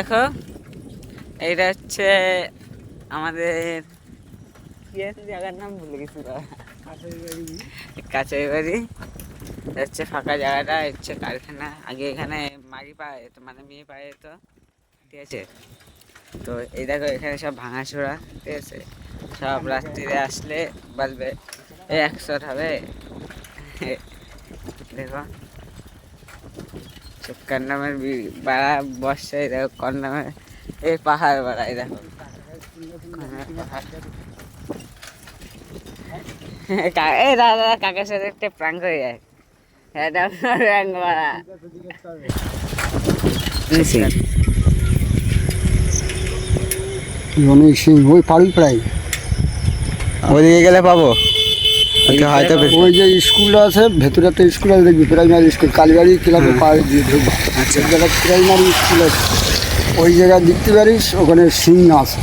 দেখো এইটা হচ্ছে আমাদের জায়গার নাম ভুলে গেছি, কাছের বাড়ি হচ্ছে ফাঁকা জায়গাটা, হচ্ছে কারখানা। আগে এখানে মারি পাওয়া যেত, মানে মেয়ে পাওয়া যেত, ঠিক আছে। তো এই দেখো এখানে সব ভাঙাচোরা, ঠিক আছে। সব রাত্রিরে আসলে বলবে এই 100 হবে। দেখো কন্ডামের বাড়া বর্ষায়, দেখো কন্ডামের এই পাহাড় বাড়াই, দেখো এই দাদা কাকার সাথে একটা প্রাঙ্ক হয়ে যায়। অনেক সিং ওই পাড়ি প্রায় ওইদিকে গেলে পাবো হয়তো। ওই যে স্কুলটা আছে ভেতরে, একটা স্কুল আছে দেখবি, প্রাইমারি স্কুল, কালীবাড়ি ক্লাবের পাড়ে দিয়ে ঢুকবো। আচ্ছা, প্রাইমারি স্কুল আছে, ওই জায়গায় দেখতে পারিস, ওখানে সিং আছে।